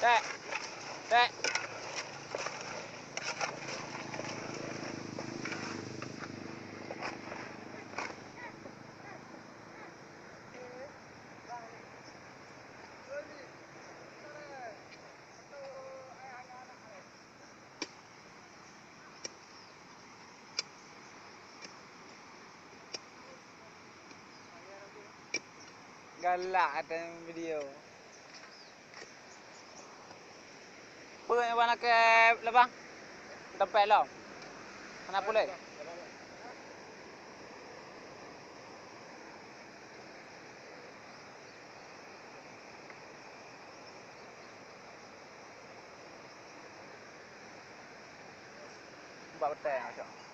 Cek. Cek. Galak ada video. Apa yang nak ke lebang? Tempat lo. Kenapa boleh? Buat betul macam.